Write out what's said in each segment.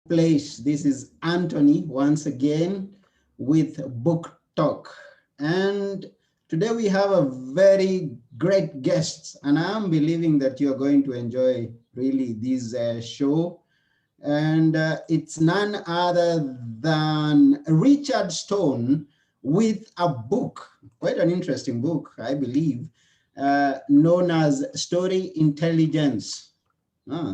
place. This is Anthony once again with Book Talk. And today we have a very great guest, and I'm believing that you're going to enjoy really this show. And it's none other than Richard Stone with a book, quite an interesting book, I believe, known as Story Intelligence.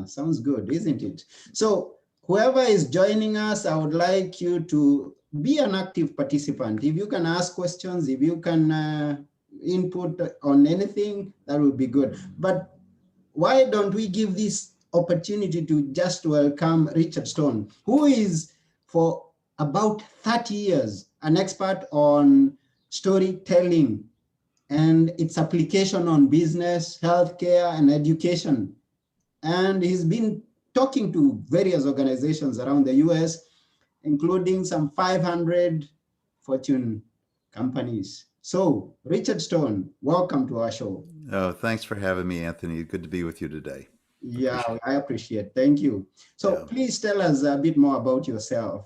Sounds good, isn't it? So whoever is joining us, I would like you to be an active participant. If you can ask questions, if you can input on anything, that would be good. But why don't we give this opportunity to just welcome Richard Stone, who is for about 30 years an expert on storytelling and its application on business, healthcare, and education. And he's been talking to various organizations around the US, including some 500 Fortune companies. So, Richard Stone, welcome to our show. Oh, thanks for having me, Anthony. Good to be with you today. Yeah, I appreciate. Thank you. So please tell us a bit more about yourself.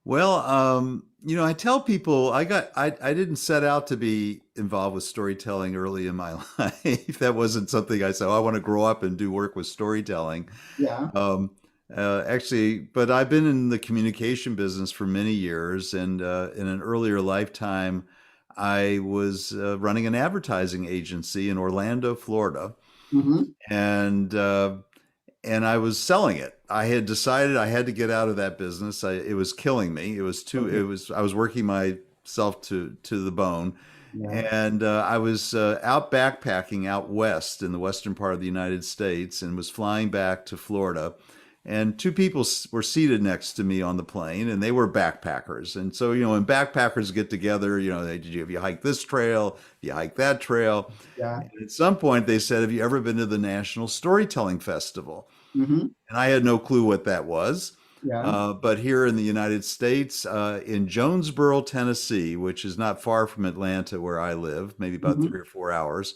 Well, I tell people I didn't set out to be involved with storytelling early in my life. That wasn't something I said, oh, I want to grow up and do work with storytelling. Yeah. Actually, but I've been in the communication business for many years, and in an earlier lifetime, I was running an advertising agency in Orlando, Florida, Mm-hmm. and I was selling it. I had decided I had to get out of that business. It was killing me. It was too. Okay. I was working myself to the bone, Yeah. and I was out backpacking out west in the western part of the United States, and was flying back to Florida. And two people were seated next to me on the plane, and they were backpackers. And so, when backpackers get together, have you hiked this trail? Have you hiked that trail? Yeah. And at some point, they said, have you ever been to the National Storytelling Festival? Mm-hmm. And I had no clue what that was. Yeah. But here in the United States, in Jonesboro, Tennessee, which is not far from Atlanta, where I live, maybe about Mm-hmm. 3 or 4 hours,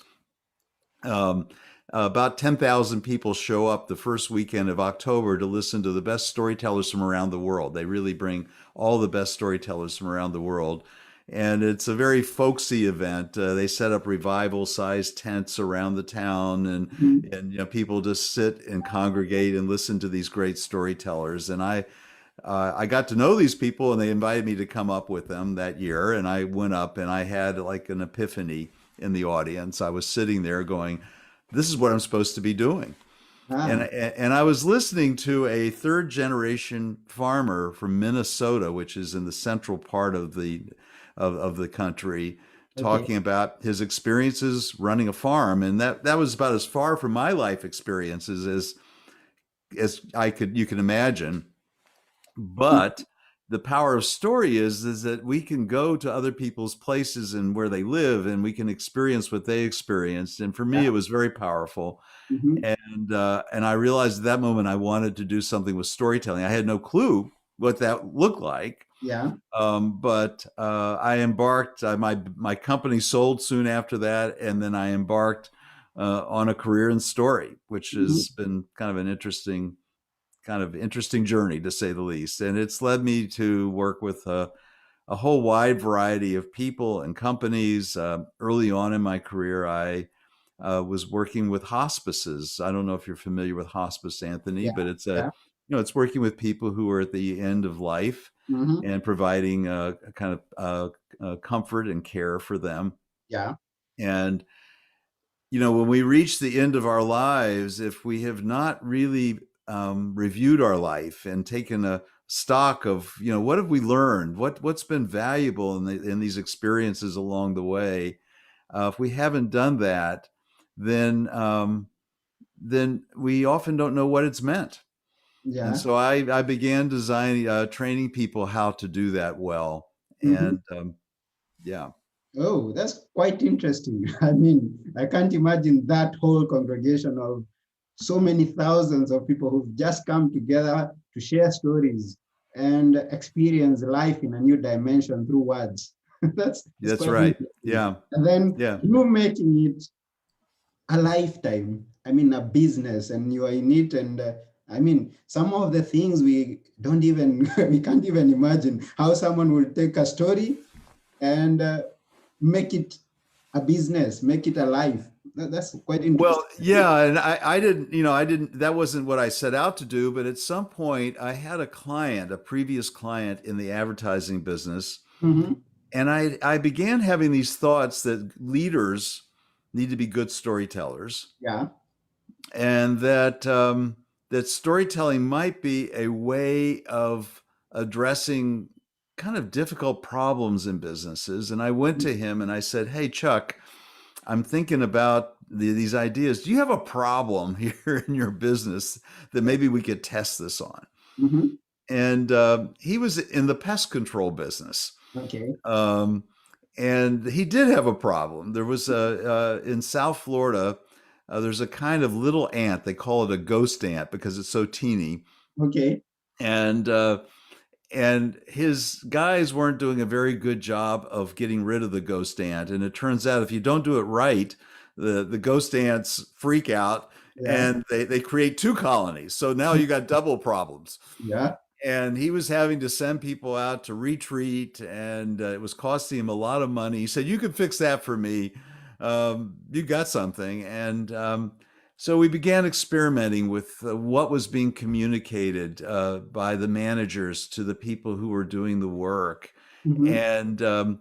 um, about 10,000 people show up the first weekend of October to listen to the best storytellers from around the world. They really bring all the best storytellers from around the world. And it's a very folksy event. They set up revival-sized tents around the town, and Mm-hmm. and people just sit and congregate and listen to these great storytellers. And I got to know these people, and they invited me to come up with them that year. And I went up, and I had like an epiphany in the audience. I was sitting there going, "This is what I'm supposed to be doing." Ah. And I was listening to a third generation farmer from Minnesota, which is in the central part of the country, Okay. talking about his experiences running a farm. And that was about as far from my life experiences as you can imagine. But the power of story is that we can go to other people's places and where they live, and we can experience what they experienced. And for me, Yeah. it was very powerful. Mm-hmm. And I realized at that moment I wanted to do something with storytelling. I had no clue what that looked like. Yeah. But I embarked. My company sold soon after that, and then I embarked on a career in story, which Mm-hmm. has been kind of an interesting journey, to say the least. And it's led me to work with a whole wide variety of people and companies. Early on in my career, I was working with hospices. I don't know if you're familiar with hospice, Anthony, Yeah. but Yeah. it's working with people who are at the end of life Mm-hmm. and providing a kind of comfort and care for them. Yeah. And when we reach the end of our lives, if we have not really reviewed our life and taken a stock of, what have we learned, what's been valuable in these experiences along the way, if we haven't done that, then we often don't know what it's meant. And Yeah. so I began designing, training people how to do that well. Mm-hmm. And yeah. Oh, that's quite interesting. I mean, I can't imagine that whole congregation of so many thousands of people who've just come together to share stories and experience life in a new dimension through words. That's That's quite right. interesting. Yeah. And then Yeah. you making it a lifetime, I mean, a business, and you are in it, and I mean, some of the things we don't even we can't even imagine how someone will take a story and make it a business, make it a life. That's quite Well, interesting. yeah, and I didn't, I didn't, that wasn't what I set out to do, but at some point I had a client, a previous client in the advertising business, Hmm. and I began having these thoughts that leaders need to be good storytellers, Yeah, and that that storytelling might be a way of addressing kind of difficult problems in businesses. And I went to him and I said, "Hey, Chuck, I'm thinking about these ideas. Do you have a problem here in your business that maybe we could test this on?" hmm, And he was in the pest control business. okay, Um, and he did have a problem. There was in South Florida, there's a kind of little ant. They call it a ghost ant because it's so teeny. okay, And his guys weren't doing a very good job of getting rid of the ghost ant. And it turns out if you don't do it right, the ghost ants freak out yeah, and they create two colonies. So now you got double problems. yeah, And he was having to send people out to retreat, and it was costing him a lot of money. He said, "You can fix that for me. You got something." And so we began experimenting with what was being communicated by the managers to the people who were doing the work. hmm, And often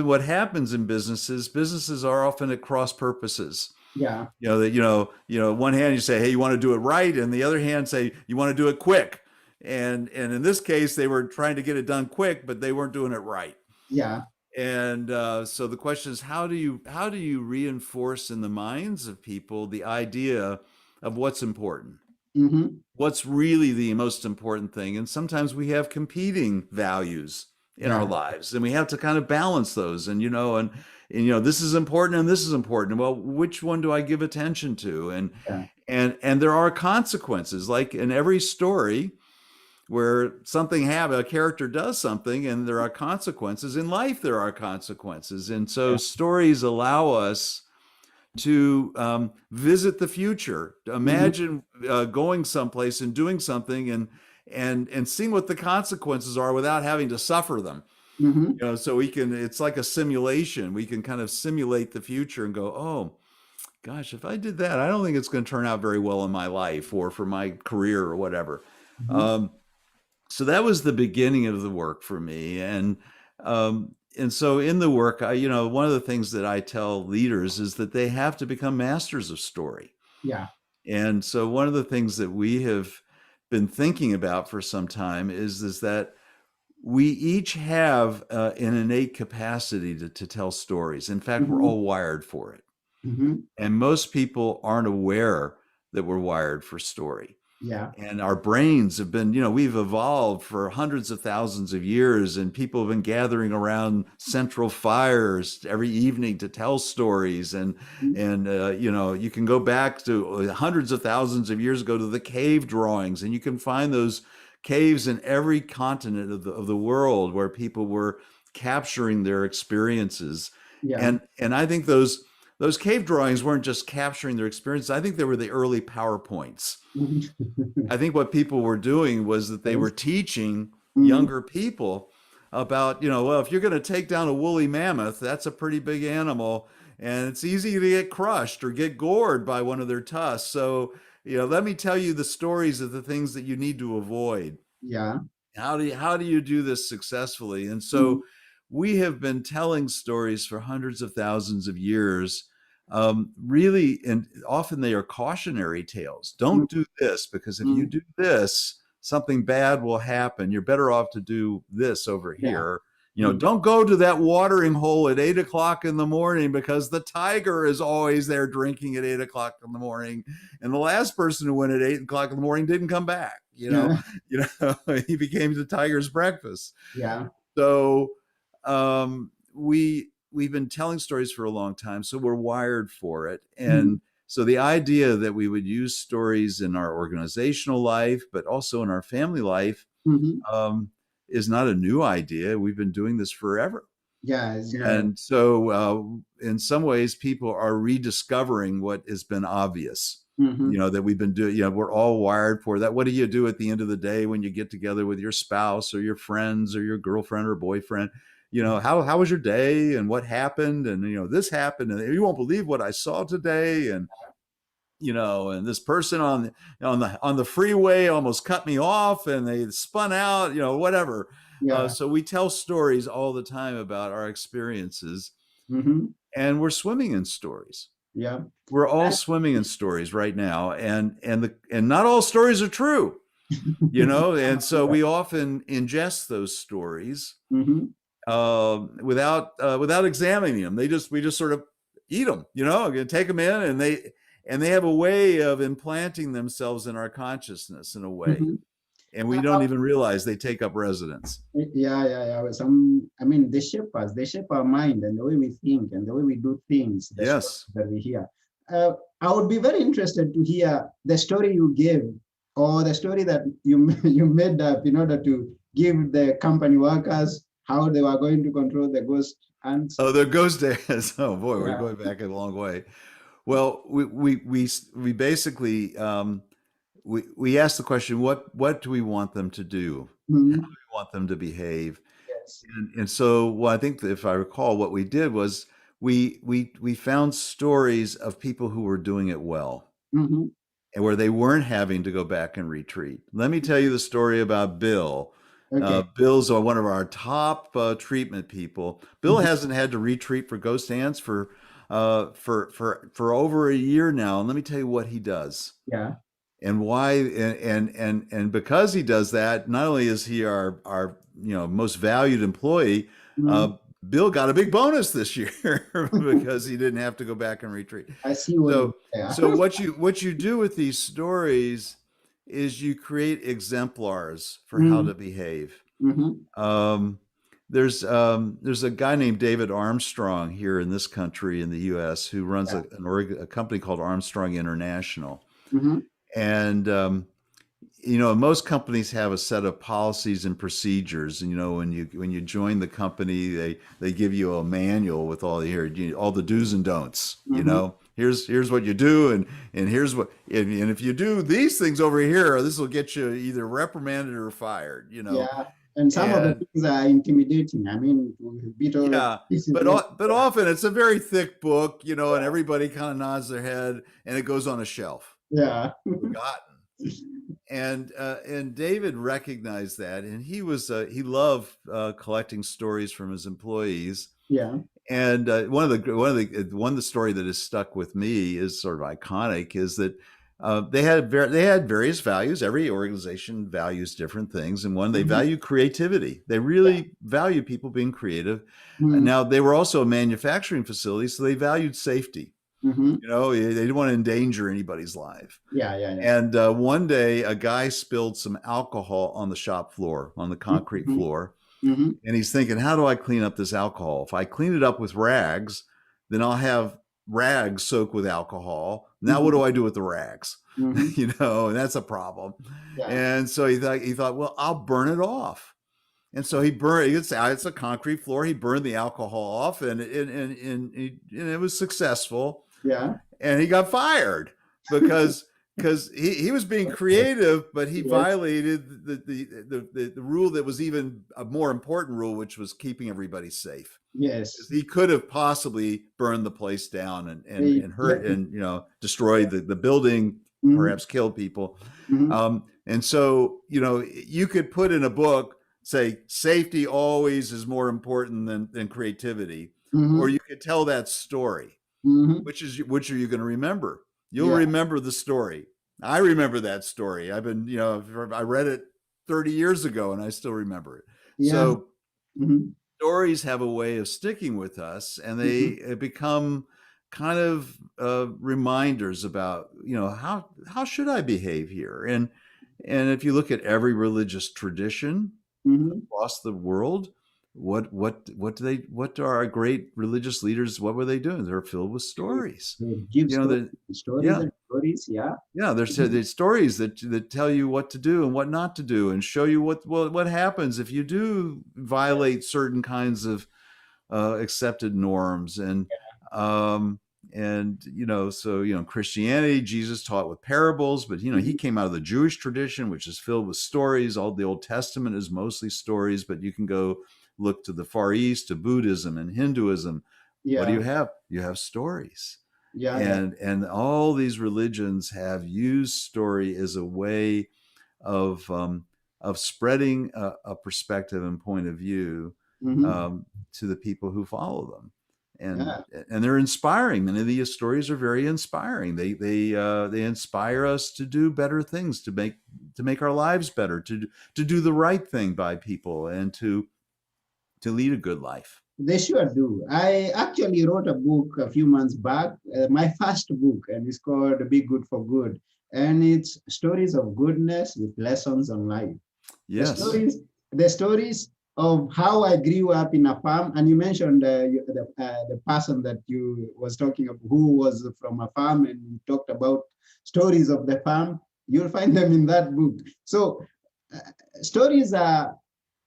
what happens in businesses are often at cross purposes. yeah, That one hand you say, "Hey, you want to do it right," and the other hand say, "You want to do it quick." And in this case, they were trying to get it done quick, but they weren't doing it right. yeah, And so the question is, how do you reinforce in the minds of people the idea of what's important? hmm, What's really the most important thing? And sometimes we have competing values in our yeah, lives, and we have to kind of balance those. And this is important and this is important. Well, which one do I give attention to? yeah, And there are consequences, like in every story where something happens, a character does something, and there are consequences. In life, there are consequences, and so yeah, stories allow us to visit the future, hmm, imagine going someplace and doing something, and seeing what the consequences are without having to suffer them. hmm, So we can. It's like a simulation. We can kind of simulate the future and go, "Oh, gosh, if I did that, I don't think it's going to turn out very well in my life or for my career or whatever." hmm, Um, so that was the beginning of the work for me, and so in the work, one of the things that I tell leaders is that they have to become masters of story. yeah, And so one of the things that we have been thinking about for some time is that we each have an innate capacity to tell stories. In fact, we're hmm, all wired for it, hmm, and most people aren't aware that we're wired for story. yeah, And our brains have been, we've evolved for hundreds of thousands of years, and people have been gathering around central fires every evening to tell stories. And you can go back to hundreds of thousands of years ago to the cave drawings, and you can find those caves in every continent of the world where people were capturing their experiences. yeah, And I think those cave drawings weren't just capturing their experiences. I think they were the early PowerPoints. mhm. I think what people were doing was that they were Yes. teaching Mhm. younger people about, well, if you're going to take down a woolly mammoth, that's a pretty big animal, and it's easy to get crushed or get gored by one of their tusks. So, let me tell you the stories of the things that you need to avoid. Yeah. How do you do this successfully? And Mhm. so we have been telling stories for hundreds of thousands of years. Really, and often they are cautionary tales. Mhm. Don't do this, because if you Mhm. do this, something bad will happen. You're better off to do this over Yeah. here. Mhm. Don't go to that watering hole at 8 o'clock in the morning, because the tiger is always there drinking at 8 o'clock in the morning. And the last person who went at 8 o'clock in the morning didn't come back. Yeah. He became the tiger's breakfast. Yeah. So we've been telling stories for a long time, so we're wired for it. Mhm. And so the idea that we would use stories in our organizational life, but also in our family life, Mhm. um, is not a new idea. We've been doing this forever. Yeah, yeah. And so, in some ways, people are rediscovering what has been obvious, Mm-hmm. that we've been doing. We're all wired for that. What do you do at the end of the day when you get together with your spouse or your friends or your girlfriend or boyfriend? How was your day and what happened? And, this happened and you won't believe what I saw today. And this person on the freeway almost cut me off and they spun out, whatever. Yeah. So we tell stories all the time about our experiences, Mm-hmm. and we're swimming in stories. Yeah. We're all swimming in stories right now, and not all stories are true, and so we often ingest those stories Mm-hmm. without examining them. We just sort of eat them, take them in, and they have a way of implanting themselves in our consciousness in a way, Mm-hmm. and we don't even realize they take up residence. Yeah, yeah, yeah. I mean, they shape our mind and the way we think and the way we do things, the stories Yes. that we hear. I would be very interested to hear the story you gave or the story that you you made up in order to give the company workers how they were going to control the ghost ants. Oh, the ghost days. Oh boy, we're Yeah. going back a long way. Well, we basically we asked the question, what do we want them to do? Mhm. We want them to behave. Yes. And so, well, I think that if I recall, what we did was we found stories of people who were doing it well Hmm. and where they weren't having to go back and retreat. Let me tell you the story about Bill. Okay. Bill's one of our top treatment people. Bill Mhm. hasn't had to retreat for ghost ants for over a year now. And let me tell you what he does Yeah. and why. And because he does that, not only is he our most valued employee, Mhm. uh, Bill got a big bonus this year because he didn't have to go back and retreat. I see what you So there. so what you do with these stories is you create exemplars for how to behave. Mm-hmm. Um, there's a guy named David Armstrong here in this country in the U.S. who runs Yeah. a company called Armstrong International, Mm-hmm. and most companies have a set of policies and procedures. And when you join the company, they give you a manual with all the do's and don'ts. Mm-hmm. Here's what you do, and here's what and if you do these things over here, this will get you either reprimanded or fired. Yeah, and some of the And things are intimidating. I mean, to be told that yeah, this is but what. but often it's a very thick book, and everybody kind of nods their head, and it goes on a shelf, Yeah. forgotten. And David recognized that, and he loved collecting stories from his employees. Yeah. And one of the story that has stuck with me is sort of iconic is that they had various values. Every organization values different things, and one, they Mm-hmm. value creativity. They Yeah. really value people being creative. And Mm-hmm. now they were also a manufacturing facility, so they valued safety. Mm-hmm. They didn't want to endanger anybody's life. Yeah. Yeah. Yeah. And one day, a guy spilled some alcohol on the shop floor, on the concrete Mm-hmm. floor. Mm-hmm. And he's thinking, how do I clean up this alcohol? If I clean it up with rags, then I'll have rags soaked with alcohol. Now, what Mm-hmm. do I do with the rags? Mm-hmm. And that's a problem. Yeah. And so he thought, well, I'll burn it off. And so he burned. It's a concrete floor. He burned the alcohol off, and it was successful, Yeah. and he got fired because he was being creative, but he Yes. violated the rule that was even a more important rule, which was keeping everybody safe. Yes. He could have possibly burned the place down and Yeah. hurt and destroyed the building, Mm-hmm. perhaps killed people. Mm-hmm. And so you could put in a book, say safety always is more important than creativity, or Mm-hmm. you could tell that story. Mm-hmm. Which are you going to remember? You'll Yeah. remember the story. I remember that story. I read it 30 years ago and I still remember it. Yeah. So Mm-hmm. stories have a way of sticking with us, and Mm-hmm. they become kind of reminders about how should I behave here. And if you look at every religious tradition Mm-hmm. across the world, what are our great religious leaders, what were they doing? They're filled with stories. They give You know stories, the stories Yeah, and stories. Yeah. yeah, there's stories that tell you what to do and what not to do, and show you what happens if you do violate certain kinds accepted norms. Um, so Christianity, Jesus taught with parables, but he Mhm. came out of the Jewish tradition, which is filled with stories. All the Old Testament is mostly stories, but you can go look to the Far East, to Buddhism and Hinduism. What do Yeah, you have? You have stories. yeah, yeah. And all these religions have used story as a way of spreading a perspective and point of view Hmm. to the people who follow them, and Yeah. and they're inspiring. Many of these stories are very inspiring. They inspire us to do better things, to make our lives better, to do the right thing by people, and to lead a good life. They sure do. I actually wrote a book a few months back, my first book, and it's called Be Good for Good. And it's stories of goodness with lessons on life. The Yes. stories, the stories of how I grew up in a farm. And you mentioned the person that you was talking about who was from a farm, and you talked about stories of the farm. You'll find them in that book. So uh, stories are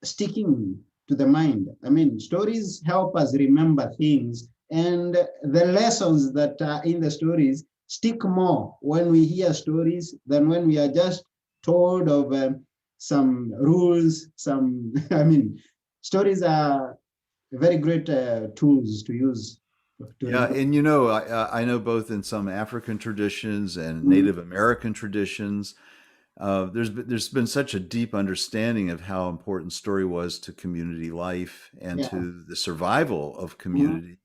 sticking to the mind. I mean, stories help us remember things, and the lessons that are in the stories stick more when we hear stories than when we are just told of some rules. Some, I mean, stories are very great tools to use to Yeah, remember. and I know both in some African traditions and Mhm. Native American traditions, there's been such a deep understanding of how important story was to community life and Yeah. to the survival of Mhm. community.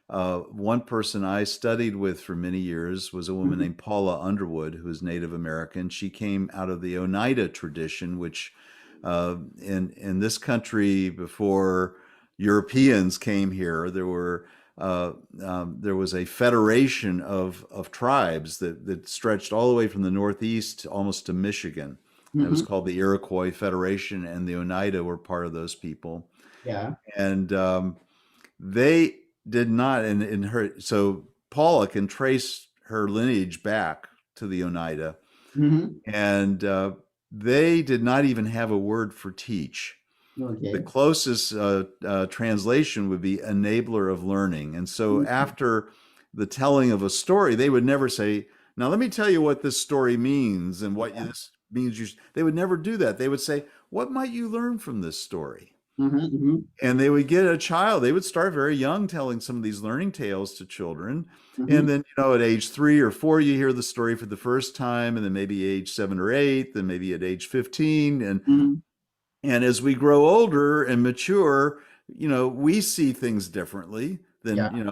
One person I studied with for many years was a woman Mhm. named Paula Underwood, who is Native American. She came out of the Oneida tradition, which in this country before Europeans came here, uh, there was a federation of tribes that stretched all the way from the Northeast almost to Michigan. And it was Mhm. called the Iroquois Federation, and the Oneida were part of those people. Yeah. And they did not, in her, so Paula can trace her lineage back to the Oneida, Mhm. and they did not even have a word for teach. The Okay. closest translation would be enabler of learning. And so Mhm. after the telling of a story, they would never say, "Now let me tell you what this story means and what Yeah. this means." They would never do that. They would say, "What might you learn from this story?" Mhm. Mhm. And they would get a child. They would start very young telling some of these learning tales to children. And Mhm. then, at age 3 or 4, you hear the story for the first time. And then maybe age 7 or 8, then maybe at age 15. Mhm. And as we grow older and mature, we see things differently than, Yeah.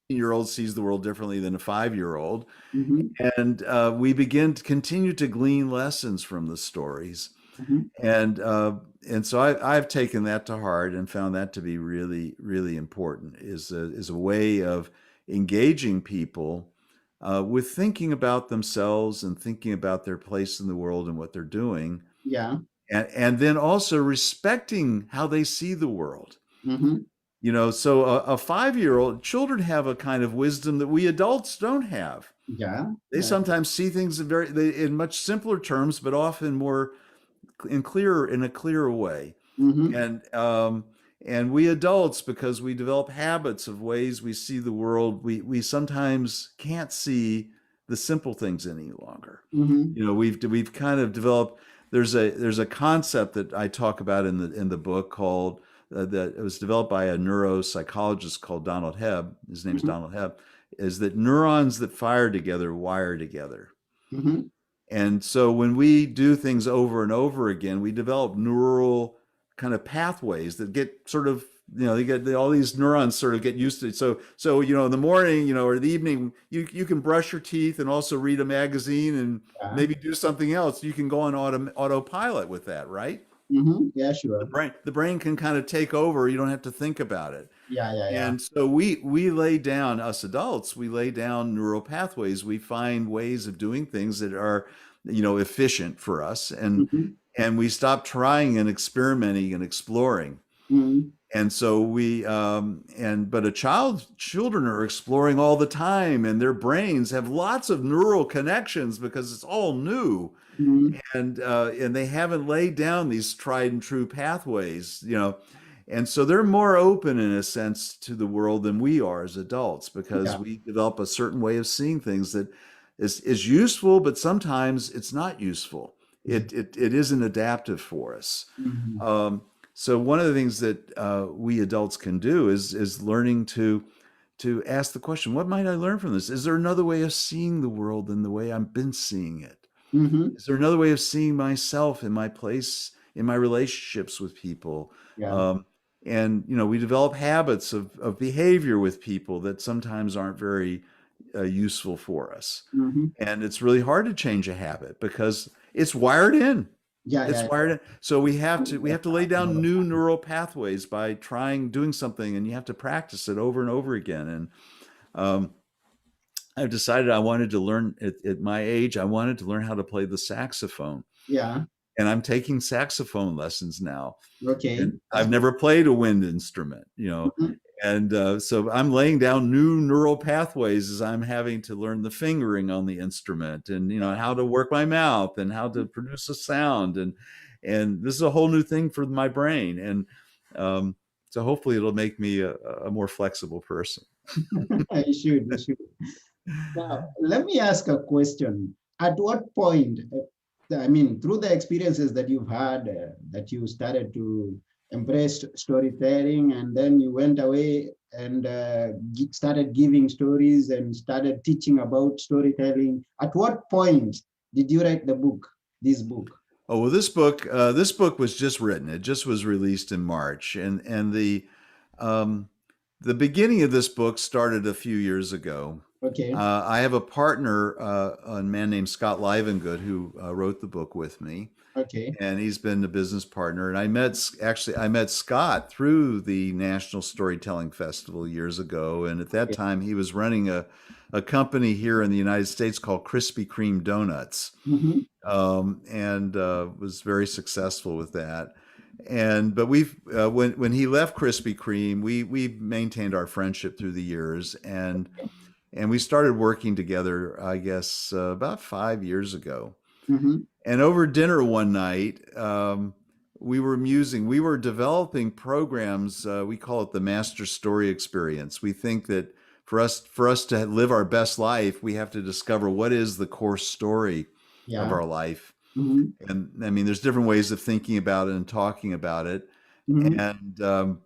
year old sees the world differently than a 5-year old. Mhm. And we begin to continue to glean lessons from the stories. Mhm. And uh, and so I've taken that to heart and found that to be really, really important, is a way of engaging people with thinking about themselves and thinking about their place in the world and what they're doing, Yeah. and then also respecting how they see the world. Mhm. So a 5-year old, children have a kind of wisdom that we adults don't have. Yeah. They Yeah. sometimes see things in much simpler terms, but often more in a clearer way. Mhm. And we adults, because we develop habits of ways we see the world, we sometimes can't see the simple things any longer. Mhm. We've kind of developed. There's a concept that I talk about in the book called, that it was developed by a neuropsychologist called Donald Hebb. His name is Mhm. Donald Hebb. Is that neurons that fire together wire together. Mhm. And so when we do things over and over again, we develop neural kind of pathways that get sort of, they get all these neurons sort of get used to it. So in the morning, or the evening, you can brush your teeth and also read a magazine and Yeah. maybe do something else. You can go on autopilot with that, right? Mhm. Yeah. The Sure. brain the brain can kind of take over. You don't have to think about it. Yeah. Yeah. Yeah. And so we lay down, us adults, we lay down neural pathways. We find ways of doing things that are, efficient for us, Mhm. and we stop trying and experimenting and exploring. Mhm. And so but children are exploring all the time, and their brains have lots of neural connections because it's all new, Mhm. and they haven't laid down these tried and true pathways. And so they're more open in a sense to the world than we are as adults, because Yeah. we develop a certain way of seeing things that is useful, but sometimes it's not useful. It isn't adaptive for us. Mm-hmm. Um, so one of the things that we adults can do is learning to ask the question, what might I learn from this? Is there another way of seeing the world than the way I've been seeing it? Mm-hmm. Is there another way of seeing myself in my place in my relationships with people? Yeah. Um, and we develop habits of behavior with people that sometimes aren't very useful for us. Mm-hmm. And it's really hard to change a habit because it's wired in. Yeah, It's yeah, wired in. So we have to lay yeah. down new neural pathways by doing something, and you have to practice it over and over again. And um, I've decided I wanted to learn at my age. I wanted to learn how to play the saxophone, Yeah. and I'm taking saxophone lessons now. Okay. And That's I've good. never played a wind instrument, Mhm. and so I'm laying down new neural pathways as I'm having to learn the fingering on the instrument, and how to work my mouth and how to produce a sound, and this is a whole new thing for my brain, and um, so hopefully it'll make me a more flexible person. You should. You should. Now, let me ask a question. At what point, I mean, through the experiences that you've had, that you started to embrace storytelling, and then you went away and started giving stories and started teaching about storytelling. At what point did you write this book? Oh well, this book was just written. It just was released in March, and um, the beginning of this book started a few years ago. Okay. I have a partner, a man named Scott Livengood, who wrote the book with me, Okay. and he's been a business partner. And I met Scott through the National Storytelling Festival years ago, and at that Okay. time he was running a company here in the United States called Krispy Kreme Donuts, Mm-hmm. and was very successful with that. And but we've when he left Krispy Kreme, we maintained our friendship through the years, and we started working together, I guess, about 5 years ago. Mm-hmm. And over dinner one night, we were developing programs. We call it the Master Story Experience. We think that for us to live our best life, we have to discover what is the core story of Yeah. our life. Mm-hmm. And I mean, there's different ways of thinking about it and talking about it. Mm-hmm. And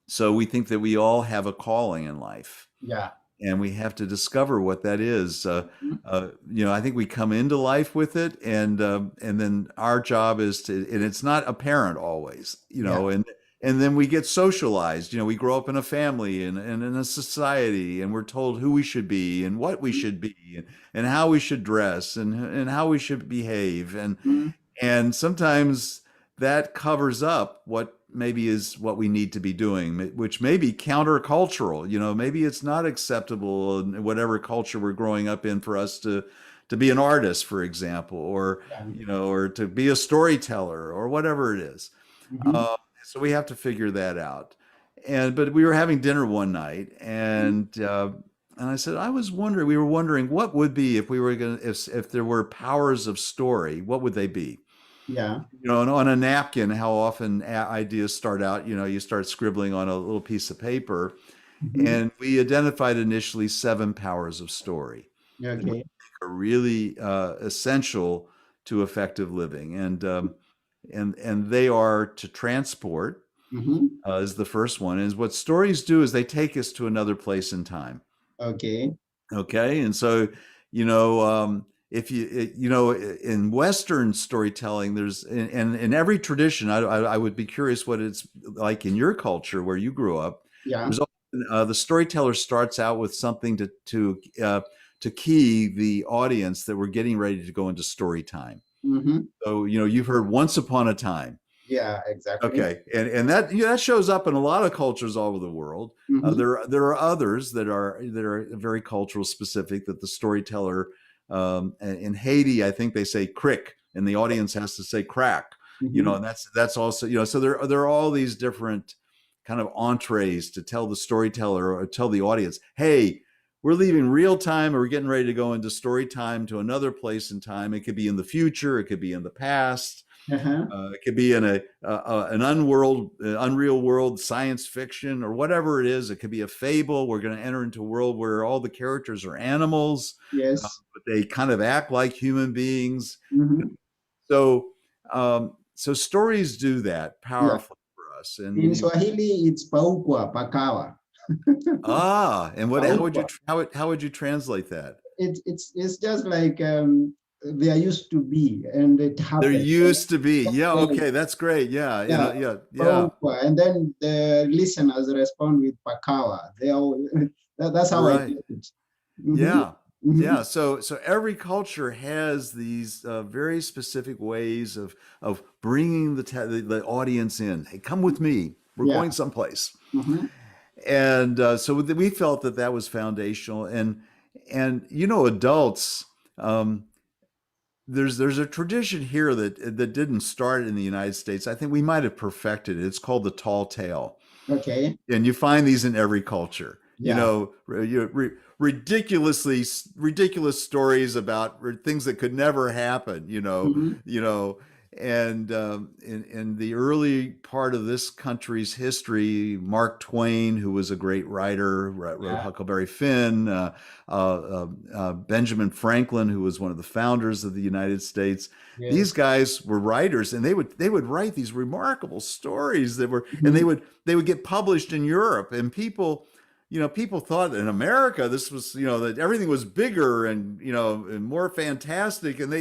so we think that we all have a calling in life, Yeah. and we have to discover what that is. I think we come into life with it, and then our job is to, and it's not apparent always, Yeah. and then we get socialized. We grow up in a family and in a society, and we're told who we should be and what we should be and how we should dress and how we should behave, Mm-hmm. and sometimes that covers up what maybe is what we need to be doing, which may be countercultural. Maybe it's not acceptable in whatever culture we're growing up in for us to be an artist, for example, or Yeah. or to be a storyteller or whatever it is. Mm-hmm. Uh, so we have to figure that out. But we were having dinner one night, and I said, we were wondering what would be if we were going to, if there were powers of story, what would they be? Yeah. And on a napkin, how often ideas start out, you start scribbling on a little piece of paper. Mm-hmm. And we identified initially 7 powers of story that we Okay. think are really essential to effective living. And they are to transport, Mm-hmm. is the first one. And what stories do is they take us to another place in time. Okay. Okay, and so if in Western storytelling, there's and in every tradition, I would be curious what it's like in your culture where you grew up. Yeah. There's often, the storyteller starts out with something to key the audience that we're getting ready to go into story time. Mm-hmm. So you've heard once upon a time. Yeah, exactly. Okay, and that shows up in a lot of cultures all over the world. Mm-hmm. There are others that are very cultural specific, that the storyteller, in Haiti, I think they say crick, and the audience has to say crack. Mm-hmm. And that's also, so there are all these different kind of entrees to tell the storyteller or tell the audience, hey, we're leaving real time, or we're getting ready to go into story time to another place in time. It could be in the future, it could be in the past. Uh-huh. It could be in an unreal world, science fiction, or whatever it is. It could be a fable. We're going to enter into a world where all the characters are animals, Yes. but they kind of act like human beings. Mm-hmm. So stories do that Yeah. powerfully for us. In And Swahili, it's paukwa, pakawa. and what? Paukwa. How would you translate that? It's just like there used to be, and it There happened. used to be. Yeah. Yeah, Okay. That's great. Yeah. yeah, Yeah. Yeah. paukwa. And then the listeners respond with pakawa. They all, that's how I Right. get it. Mm-hmm. Yeah. Mm-hmm. Yeah. So every culture has these very specific ways of bringing the audience in. Hey, come with me. We're Yeah. going someplace. Mm-hmm. And so we felt that that was foundational. And adults. There's a tradition here that didn't start in the United States. I think we might have perfected it. It's called the tall tale, Okay. and you find these in every culture. Yeah. Ridiculous stories about things that could never happen. Mm-hmm. And in the early part of this country's history, Mark Twain, who was a great writer, wrote Yeah. Huckleberry Finn. Benjamin Franklin, who was one of the founders of the United States. These Yes. guys were writers, and they would write these remarkable stories and Mm-hmm. they would get published in Europe, and people thought in America this was, that everything was bigger and more fantastic, and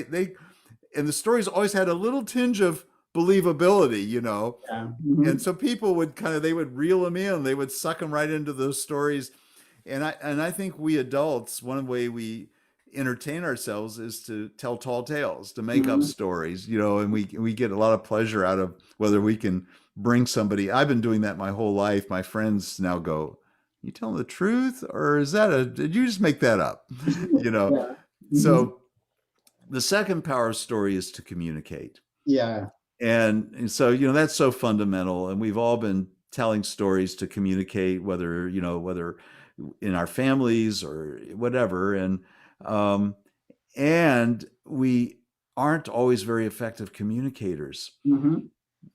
the stories always had a little tinge of believability. Yeah. And Mm-hmm. so people they would reel them in, they would suck them right into those stories. And I think we adults, one way we entertain ourselves is to tell tall tales, to make up Mm-hmm. stories, and we get a lot of pleasure out of whether we can bring somebody. I've been doing that my whole life. My friends now go, "You telling the truth, or did you just make that up?" you know. Yeah. Mm-hmm. So the second power of story is to communicate. Yeah. And so, that's so fundamental. And we've all been telling stories to communicate, whether in our families or whatever. Um, and we aren't always very effective communicators. Mm-hmm.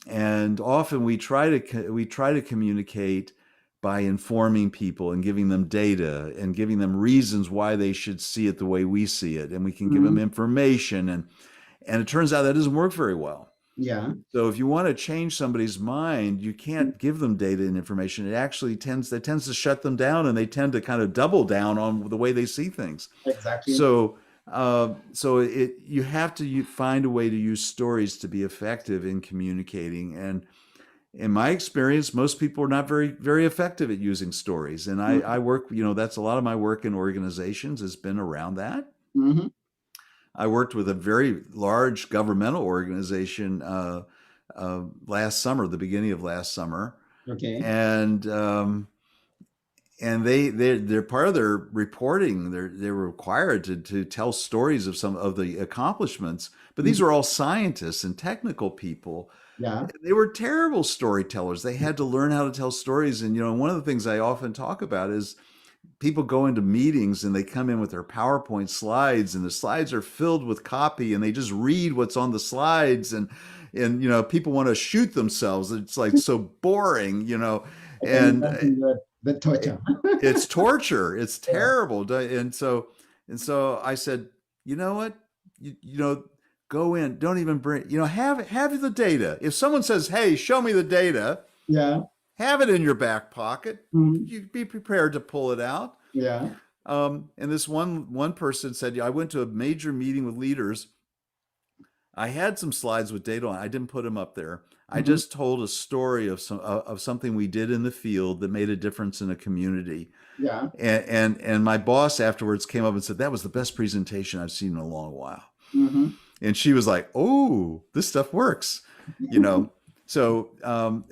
And often we try to communicate by informing people and giving them data and giving them reasons why they should see it the way we see it. And we can give them Mm-hmm. information, and it turns out that doesn't work very well. Yeah. So if you want to change somebody's mind, you can't give them data and information. It actually tends to shut them down, and they tend to kind of double down on the way they see things. Exactly. So you have to find a way to use stories to be effective in communicating. And in my experience, most people are not very, very effective at using stories. And I work, that's a lot of my work in organizations has been around that. Mm-hmm. I worked with a very large governmental organization last summer, the beginning of last summer, Okay. and they're part of their reporting. They're required to tell stories of some of the accomplishments, but these Mm-hmm. are all scientists and technical people. Yeah. They were terrible storytellers. They had to learn how to tell stories, and one of the things I often talk about is people go into meetings and they come in with their PowerPoint slides, and the slides are filled with copy, and they just read what's on the slides, and people want to shoot themselves. It's like so boring, I can and imagine the torture. it's torture. It's Yeah. terrible. And so I said, you know what, go in. Don't even bring. Have the data. If someone says, "Hey, show me the data," Yeah. have it in your back pocket. Mm-hmm. You be prepared to pull it out. Yeah. And this one person said, "Yeah, I went to a major meeting with leaders. I had some slides with data on. I didn't put them up there. I Mm-hmm. just told a story of something we did in the field that made a difference in a community." Yeah. And my boss afterwards came up and said, "That was the best presentation I've seen in a long while." Mm-hmm. And she was like, "Oh, this stuff works," you know. So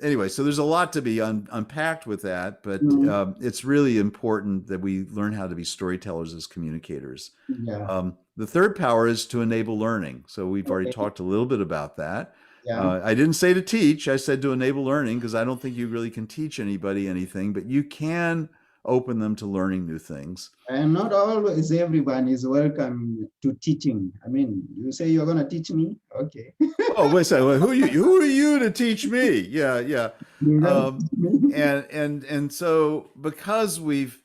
anyway, so there's a lot to be unpacked with that, but Mm-hmm. it's really important that we learn how to be storytellers as communicators. Yeah. The third power is to enable learning. So we've already Okay. talked a little bit about that. Yeah. I didn't say to teach, I said to enable learning, because I don't think you really can teach anybody anything, but you can open them to learning new things. And not always everyone is welcome to teaching. I mean, you say you're going to teach me? Okay. Oh, wait a second. Who are you to teach me? Yeah, yeah. You're going to Um, teach me? and so because we've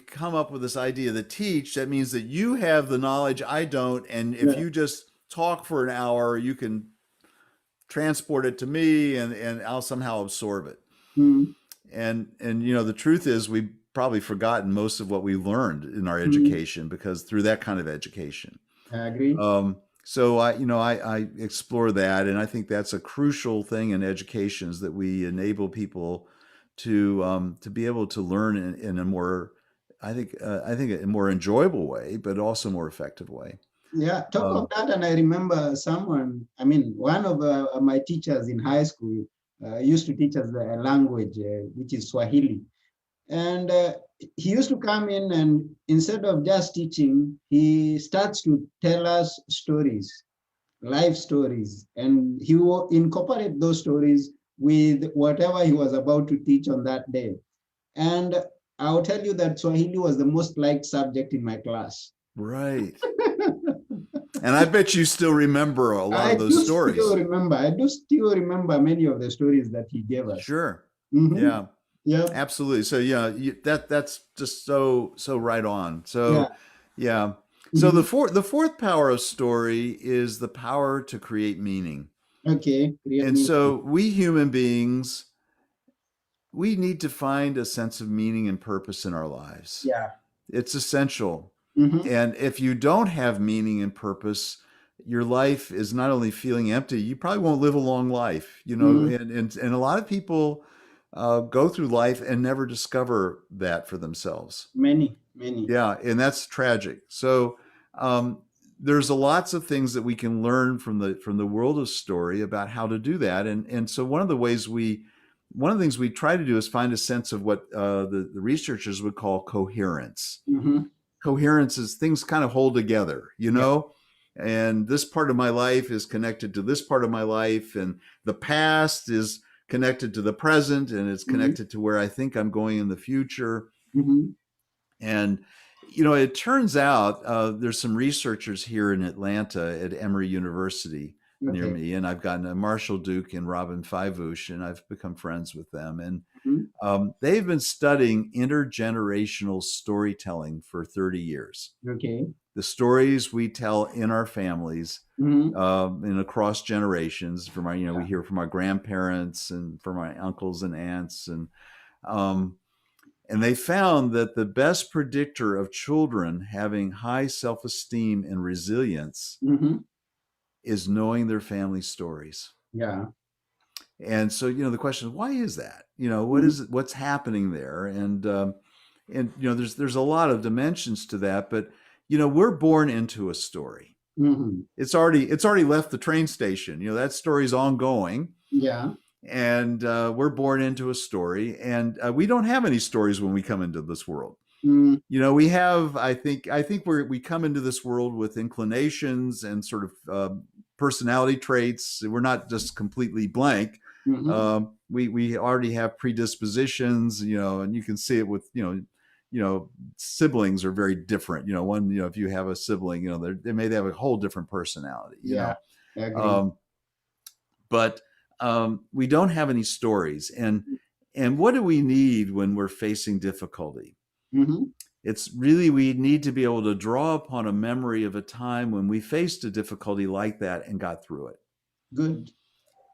come up with this idea that teach, that means that you have the knowledge I don't, and if Yeah. you just talk for an hour, you can transport it to me, and I'll somehow absorb it. Mm, And the truth is we've probably forgotten most of what we learned in our mm, education because through that kind of education. I agree. So I explore that, and I think that's a crucial thing in education is that we enable people to be able to learn in a more, I think a more enjoyable way, but also more effective way. Yeah, talk of Um, that, and I remember someone, I mean, one of my teachers in high school used to teach us a language, which is Swahili. And he used to come in, and instead of just teaching, he starts to tell us stories, life stories, and he will incorporate those stories with whatever he was about to teach on that day. And I'll tell you that Swahili was the most liked subject in my class. right. And I bet you still remember a lot I of those do still stories. remember. I do still remember many of the stories that he gave us. Sure. Hmm. Yeah. Yeah, Absolutely. So yeah, that's just so right on. yeah. So yeah. So Hmm. the fourth power of story is the power to create meaning. Okay, create And me. so we human beings, we need to find a sense of meaning and purpose in our lives. Yeah. It's essential. Hmm. And if you don't have meaning and purpose, your life is not only feeling empty, you probably won't live a long life, Hmm. and a lot of people go through life and never discover that for themselves. Many, many. Yeah, and that's tragic. So um, there's a lots of things that we can learn from the world of story about how to do that. And so one of the things we try to do is find a sense of what the researchers would call coherence. Hmm. Coherence is things kind of hold together, Yeah. and this part of my life is connected to this part of my life, and the past is connected to the present, and it's Hmm. connected to where I think I'm going in the future. Hmm. And it turns out there's some researchers here in Atlanta at Emory University near Okay. me, and I've gotten a Marshall Duke and Robin Fivouche, and I've become friends with them. And Hmm. they've been studying intergenerational storytelling for 30 years. Okay. The stories we tell in our families Hmm. and across generations from our, we Yeah. hear from our grandparents and from our uncles and aunts. Um, and they found that the best predictor of children having high self esteem and resilience Hmm. is knowing their family stories. Yeah. And so, the question is, why is that? What Hmm. is it? What's happening there? And there's a lot of dimensions to that. But we're born into a story. Hmm. It's already left the train station. That story's ongoing, Yeah. and we're born into a story, and we don't have any stories when we come into this world. Mm-hmm. We have, I think we come into this world with inclinations and sort of personality traits. We're not just completely blank. Hmm. We already have predispositions, and you can see it with siblings are very different. One, if you have a sibling, they may have a whole different personality. Yeah. I agree. Um, but we don't have any stories. And what do we need when we're facing difficulty? Hmm. It's really, we need to be able to draw upon a memory of a time when we faced a difficulty like that and got through it. Good.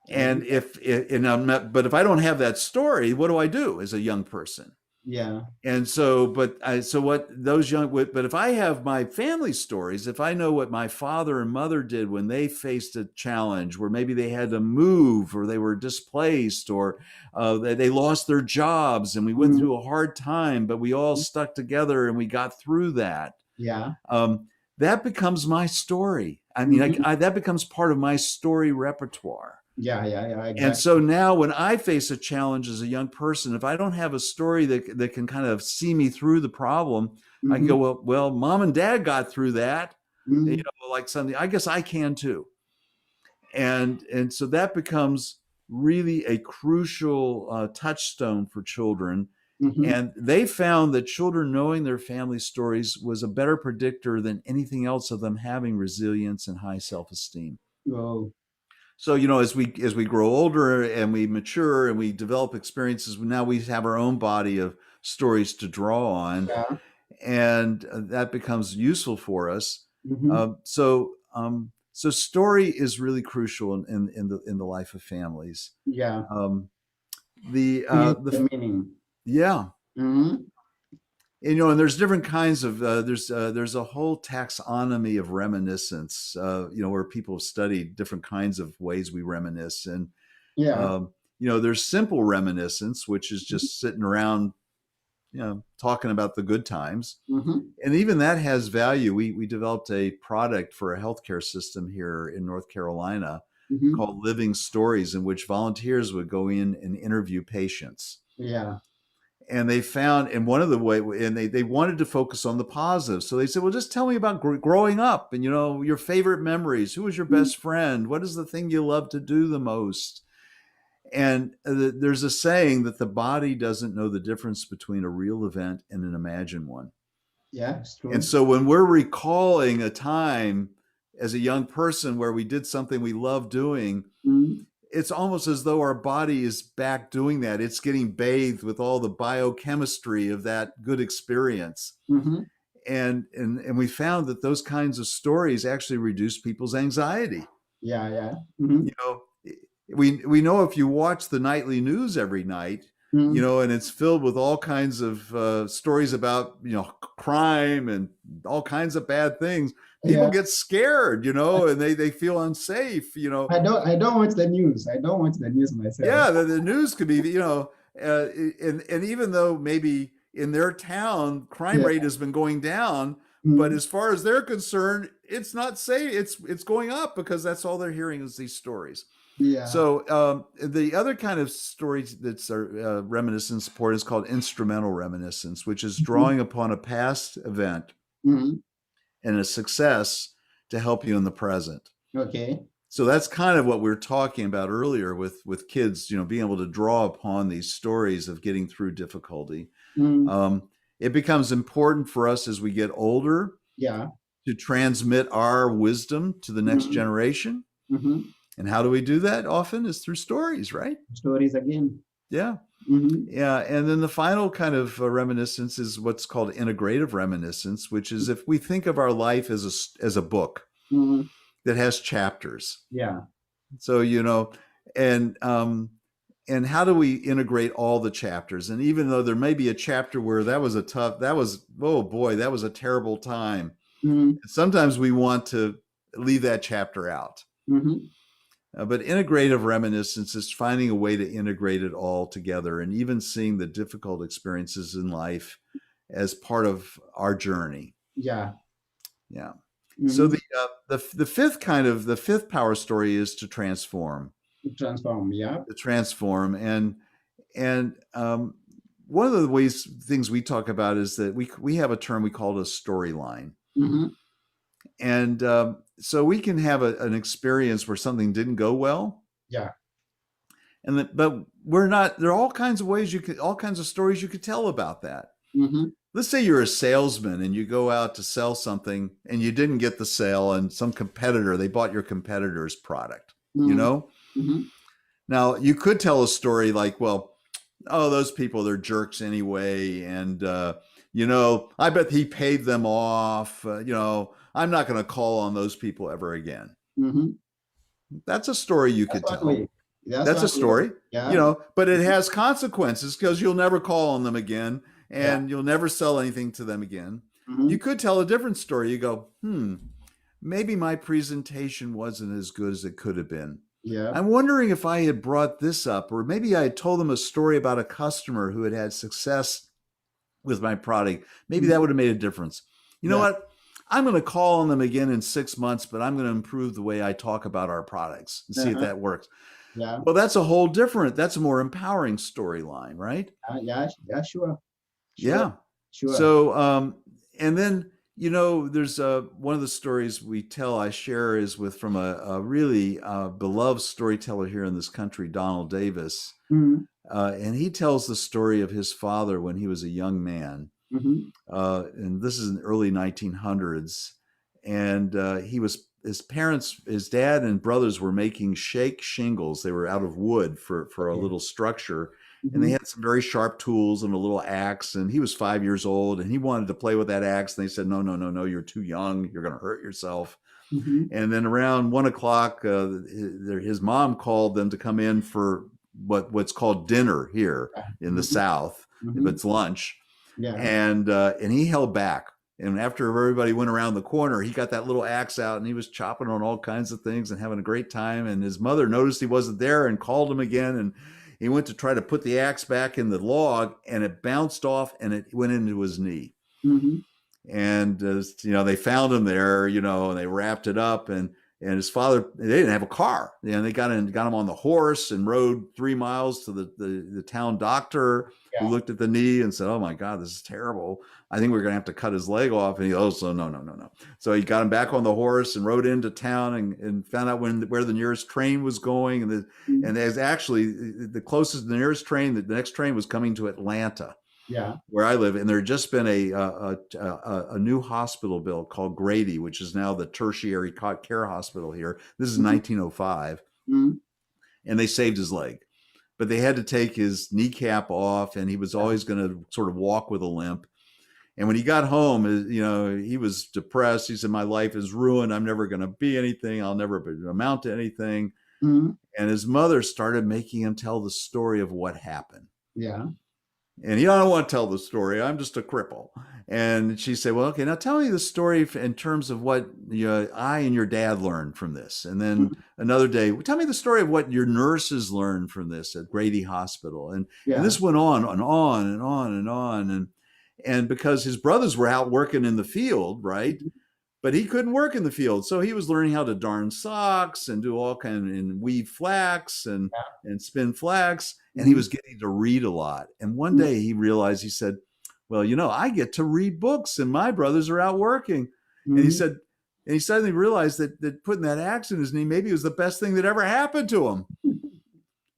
I And agree. but if I don't have that story, what do I do as a young person? Yeah. And so, so what those but if I have my family stories, if I know what my father and mother did when they faced a challenge where maybe they had to move or they were displaced or they lost their jobs and we went Mhm. through a hard time, but we all stuck together and we got through that. Yeah. Um, that becomes my story. I mean, Hmm. that becomes part of my story repertoire. Yeah. Yeah. Yeah. And so Exactly. now when I face a challenge as a young person, if I don't have a story that can kind of see me through the problem, I can Hmm. go, well, mom and dad got through that, Hmm. like something, I guess I can too. And so that becomes really a crucial touchstone for children Mm-hmm. And they found that children knowing their family stories was a better predictor than anything else of them having resilience and high self-esteem. Oh, So, as we grow older and we mature and we develop experiences, now we have our own body of stories to draw on, yeah. and that becomes useful for us. Mm-hmm. So story is really crucial in the life of families. Yeah. Um, the Create the the meaning. Yeah. Mm-hmm. And there's different kinds of there's a whole taxonomy of reminiscence, where people have studied different kinds of ways we reminisce. And Yeah. um, there's simple reminiscence, which is just sitting around, talking about the good times. Mm-hmm. And even that has value. We developed a product for a healthcare system here in North Carolina Mm-hmm. called Living Stories, in which volunteers would go in and interview patients. Yeah. And they found, and one of the way, and they wanted to focus on the positive. So they said, well, just tell me about growing up and, your favorite memories. Who was your Mm-hmm. best friend? What is the thing you love to do the most? And there's a saying that the body doesn't know the difference between a real event and an imagined one. Yeah, it's And true. so when we're recalling a time as a young person where we did something we love doing, Mm-hmm. it's almost as though our body is back doing that. It's getting bathed with all the biochemistry of that good experience. Mm-hmm. And we found that those kinds of stories actually reduce people's anxiety. Yeah, yeah. Mm-hmm. You know, we know if you watch the nightly news every night, Mm-hmm. and it's filled with all kinds of stories about crime and all kinds of bad things, people Yeah. get scared, and they feel unsafe. I don't watch the news. I don't watch the news myself. Yeah, the news could be, and even though maybe in their town crime Yeah. rate has been going down, but Mm-hmm. as far as they're concerned, it's not safe. It's going up because that's all they're hearing is these stories. Yeah. So the other kind of stories that's reminiscence support is called instrumental reminiscence, which is Mm-hmm. drawing upon a past event Mm-hmm. and a success to help you in the present. Okay. So that's kind of what we were talking about earlier with kids, being able to draw upon these stories of getting through difficulty. Mm-hmm. It becomes important for us as we get older Yeah. to transmit our wisdom to the next Mm-hmm. generation. Mm-hmm. And how do we do that? Often is through stories, right? Stories again. Yeah. Mm-hmm. Yeah. And then the final kind of reminiscence is what's called integrative reminiscence, which is if we think of our life as a book Mm-hmm. that has chapters. Yeah. So, and how do we integrate all the chapters? And even though there may be a chapter where oh boy, that was a terrible time. Mm-hmm. Sometimes we want to leave that chapter out. Mm-hmm. But integrative reminiscence is finding a way to integrate it all together and even seeing the difficult experiences in life as part of our journey. Yeah. Yeah. So Mm-hmm. the fifth power story is to transform. Transform. Yeah. And one of the things we talk about is that we have a term we call it a storyline. Mm-hmm. And so we can have an experience where something didn't go well. Yeah. But we're not. There are all kinds of stories you could tell about that. Mm-hmm. Let's say you're a salesman and you go out to sell something and you didn't get the sale, and they bought your competitor's product. Mm-hmm. Mm-hmm. Now you could tell a story like, well, oh, those people, they're jerks anyway, and I bet he paid them off. I'm not going to call on those people ever again. Mm-hmm. That's a story you That's could what tell. we. That's That's a what we. story, Yeah. but it has consequences because you'll never call on them again Yeah. and you'll never sell anything to them again. Mm-hmm. You could tell a different story. You go, maybe my presentation wasn't as good as it could have been. Yeah. I'm wondering if I had brought this up, or maybe I had told them a story about a customer who had success with my product. Maybe that would have made a difference. You know what? I'm going to call on them again in 6 months, but I'm going to improve the way I talk about our products and see if that works. Yeah. Well, that's a more empowering storyline, right? Yeah. Yeah. Sure. Yeah. Sure. So, and then, There's one of the stories we tell, I share, is with from a really beloved storyteller here in this country, Donald Davis. Mm-hmm. And he tells the story of his father when he was a young man. Mm-hmm. And this is in the early 1900s. And his parents, his dad and brothers were making shake shingles. They were out of wood for a Okay. little structure. And they Mm-hmm. had some very sharp tools and a little axe. And he was 5 years old and he wanted to play with that axe. And they said, no, no, no, no, you're too young. You're going to hurt yourself. Mm-hmm. And then around 1 o'clock, his mom called them to come in for what's called dinner here Yeah. in the Mm-hmm. South. Mm-hmm. It's lunch, Yeah. and he held back. And after everybody went around the corner, he got that little axe out and he was chopping on all kinds of things and having a great time. And his mother noticed he wasn't there and called him again. And he went to try to put the axe back in the log, and it bounced off and it went into his knee. Mm-hmm. And they found him there, and they wrapped it up. And his father, they didn't have a car. They got him on the horse and rode 3 miles to the town doctor, who Yeah. looked at the knee and said, "Oh my God, this is terrible. I think we're going to have to cut his leg off." And he goes, "Oh, no, no, no, no." So he got him back on the horse and rode into town and found out where the nearest train was going. Mm-hmm. And there's actually the nearest train, the next train was coming to Atlanta, Yeah. where I live, and there had just been a new hospital built called Grady, which is now the tertiary care hospital here. This is Mm-hmm. 1905, Mm-hmm. and they saved his leg, but they had to take his kneecap off, and he was Yeah. always going to sort of walk with a limp. And when he got home, he was depressed. He said, "My life is ruined. I'm never going to be anything. I'll never amount to anything." Mm-hmm. And his mother started making him tell the story of what happened. Yeah. And I don't want to tell the story. I'm just a cripple. And she said, "Well, okay, now tell me the story in terms of what I and your dad learned from this." And then Mm-hmm. another day, "Tell me the story of what your nurses learned from this at Grady Hospital." And Yeah. this went on and on and on and on. And because his brothers were out working in the field, right? Mm-hmm. But he couldn't work in the field, so he was learning how to darn socks and do all kind of, and weave flax and spin flax, and he Mm-hmm. was getting to read a lot. And one Mm-hmm. day he realized, he said, "Well, I get to read books, and my brothers are out working." And he Mm-hmm. said, and he suddenly realized that putting that axe in his knee maybe was the best thing that ever happened to him.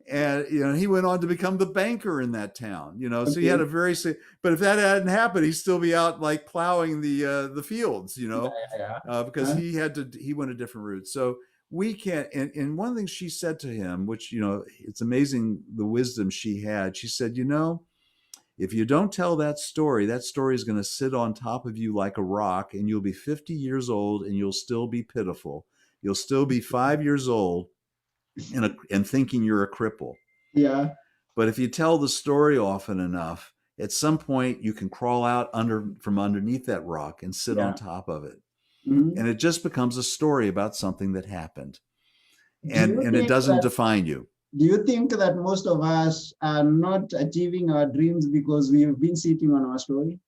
And he went on to become the banker in that town. So he had Okay. a but if that hadn't happened, he'd still be out like plowing the fields. Yeah. Yeah. Because Yeah. he went a different route. So we can't. And one thing she said to him, which it's amazing the wisdom she had. She said, "If you don't tell that story is going to sit on top of you like a rock, and you'll be 50 years old, and you'll still be pitiful. You'll still be 5 years old and thinking you're a cripple. Yeah. But if you tell the story often enough, at some point you can crawl out from underneath that rock and sit on Yeah. top of it. Mm-hmm. And it just becomes a story about something that happened. Do you And it think doesn't that define you." Do you think that most of us are not achieving our dreams because we've been sitting on our story?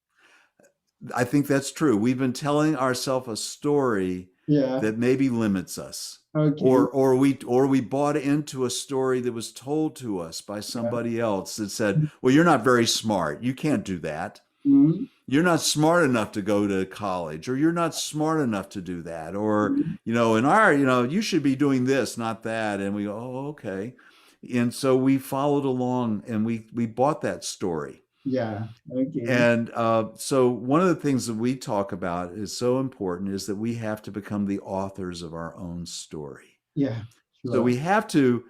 I think that's true. We've been telling ourselves a story Yeah. that maybe limits us. Okay. Or we bought into a story that was told to us by Yeah. somebody else that said, "Well, you're not very smart. You can't do that. Mm-hmm. You're not smart enough to go to college, or you're not smart enough to do that, or Mm-hmm. you should be doing this, not that." And we go, "Oh, okay." And so we followed along, and we bought that story. Yeah. Okay. And so one of the things that we talk about is so important is that we have to become the authors of our own story. Yeah. So Sure. we have to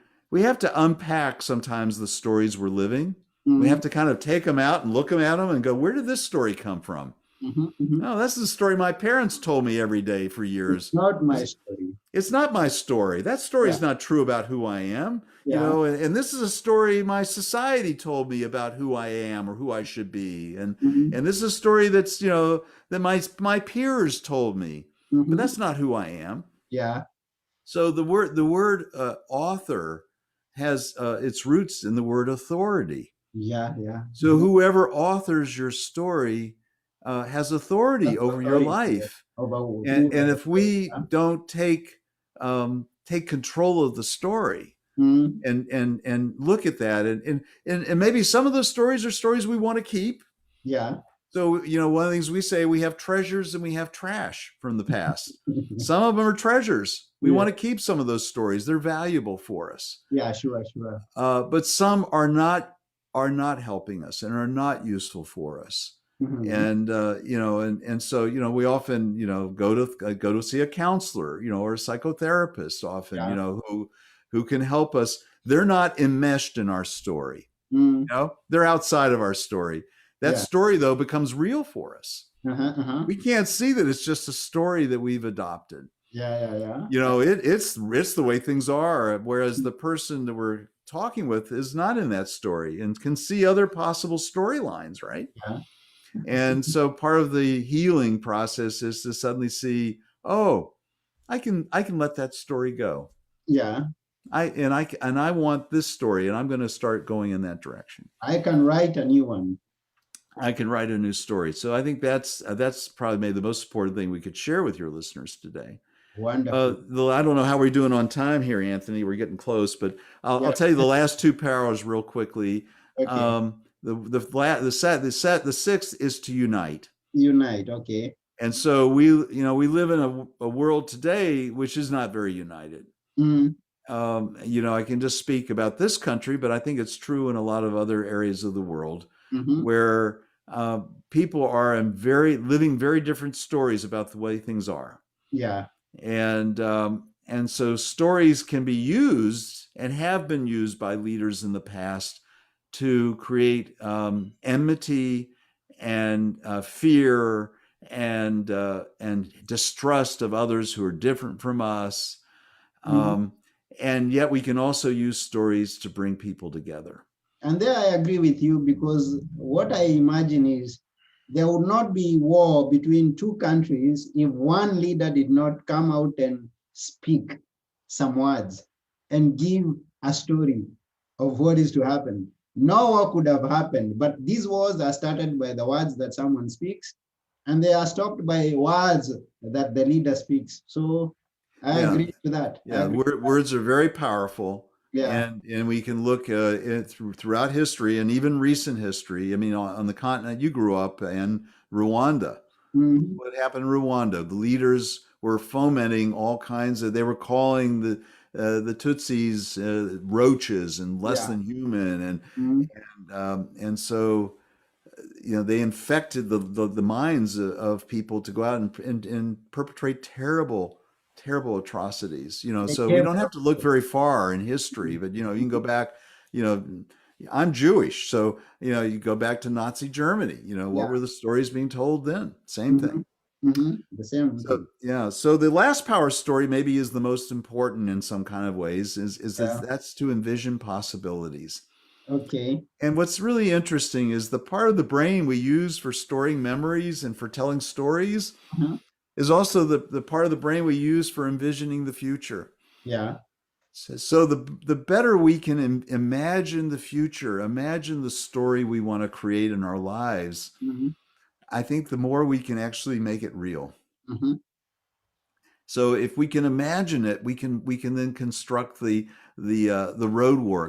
unpack sometimes the stories we're living. We Mm-hmm. have to kind of take them out and look at them and go, "Where did this story come from?" Mm-hmm. Mm-hmm. "Oh, that's the story my parents told me every day for It's years." not my story. It's not my story. That story Yeah. is not true about who I am. Yeah. And this is a story my society told me about who I am or who I should be. Mm-hmm. And this is a story that's, that my peers told me, but Mm-hmm. that's not who I am. Yeah. So the word author has its roots in the word authority. Yeah. Yeah. So whoever authors your story has authority That's over your authority life. over And who. if we don't take control of the story Mm-hmm. and look at that, and maybe some of those stories are stories we want to keep, Yeah. So, one of the things we say, we have treasures and we have trash from the past. Some of them are treasures. We Yeah, want to keep some of those stories. They're valuable for us. yeah, sure, sure. But some are not helping us and are not useful for us. Mhm. And so we often go to see a counselor, or a psychotherapist often, Yeah. who can help us. They're not enmeshed in our story. Mm. They're outside of our story. That Yeah. story though becomes real for us. Uh-huh, uh-huh. We can't see that it's just a story that we've adopted. Yeah, yeah, yeah. It's the way things are, whereas the person that we're talking with is not in that story and can see other possible storylines, right? Yeah. And so part of the healing process is to suddenly see, oh, I can let that story go. Yeah. I want this story, and I'm going to start going in that direction. I can write a new one. I can write a new story. So I think that's probably maybe the most important thing we could share with your listeners today. Wonderful. I don't know how we're doing on time here, Anthony. We're getting close, but I'll Yeah. tell you the last two powers real quickly. Okay. The sixth is to unite, Unite. Okay. and so we live in a world today which is not very united. Mm. I can just speak about this country, but I think it's true in a lot of other areas of the world Mm-hmm. where people are living very different stories about the way things are. Yeah. And so stories can be used and have been used by leaders in the past to create enmity and fear and distrust of others who are different from us. Mm-hmm. And yet we can also use stories to bring people together. And there I agree with you because what I imagine is there would not be war between two countries if one leader did not come out and speak some words and give a story of what is to happen. No war could have happened, but these wars are started by the words that someone speaks, and they are stopped by words that the leader speaks. So I Yeah, agree to that. I yeah. agree. Words are very powerful, Yeah. and we can look throughout history and even recent history. I mean, on the continent you grew up in, Rwanda. Mhm. What happened in Rwanda? The leaders were fomenting all kinds of. They were calling the Tutsis roaches and less Yeah. than human, Mhm. and so they infected the minds of people to go out and perpetrate terrible atrocities. They So we came don't have to look very far in history, but you can go back. You know, I'm Jewish, so you go back to Nazi Germany. What Yeah. were the stories being told then? Same thing. Hmm. Hmm. The same So thing. yeah, so the last power story maybe is the most important in some kind of ways. Is Yeah. that's to envision possibilities. Okay. And what's really interesting is the part of the brain we use for storing memories and for telling stories Mhm. is also the part of the brain we use for envisioning the future. Yeah. So the better we can imagine the future, imagine the story we want to create in our lives, Hmm. I think the more we can actually make it real. Hmm. So if we can imagine it, we can then construct the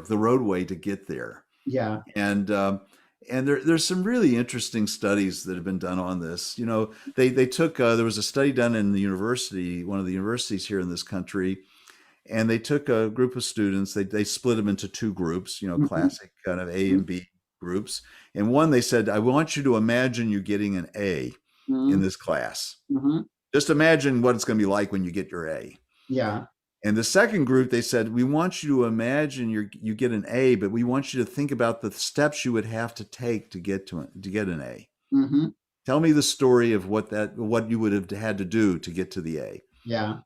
roadway to get there. Yeah. And there's some really interesting studies that have been done on this. They took there was a study done in one of the universities here in this country, and they took a group of students. They split them into two groups, Hmm. classic kind of A and B groups. And one, they said, I want you to imagine you getting an A in Hmm. this class. Hmm. Just imagine what it's going to be like when you get your A. Yeah. And the second group, they said, we want you to imagine you get an A, but we want you to think about the steps you would have to take to get an A. Hmm. Tell me the story of what you would have had to do to get to the A. Yeah.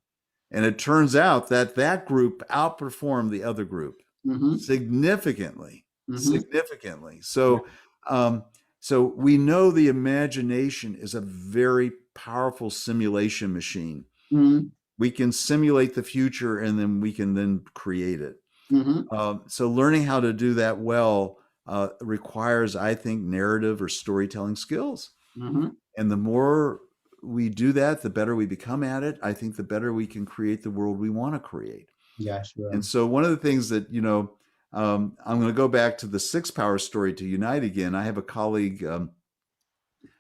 And it turns out that group outperformed the other group Hmm. significantly, Hmm. significantly. Yeah. So we know the imagination is a very powerful simulation machine. Hmm. We can simulate the future and then we can then create it. Hmm. So learning how to do that well requires, I think, narrative or storytelling skills. Hmm. And the more we do that, the better we become at it. I think the better we can create the world we want to create. Yeah. Sure. And so one of the things that, I'm going to go back to the six power story to unite again. I have a colleague,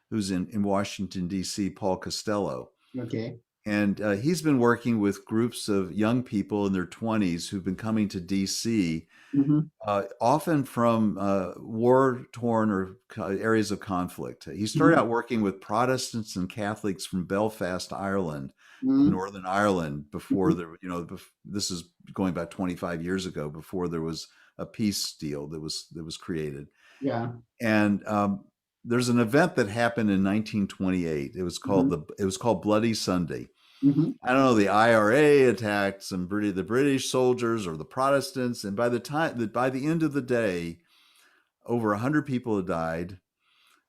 who's in Washington, D.C., Paul Costello. Okay. And he's been working with groups of young people in their 20s who've been coming to DC, Mm-hmm. often from war torn or areas of conflict. He started Mm-hmm. out working with Protestants and Catholics from Belfast, Ireland, in Mm-hmm. Northern Ireland before Mm-hmm. there, this is going back 25 years ago, before there was a peace deal that was created. Yeah. And there's an event that happened in 1928. Mm-hmm. It was called Bloody Sunday. Mm-hmm. I don't know. The IRA attacked the British soldiers or the Protestants, and by the end of the day, over 100 people had died.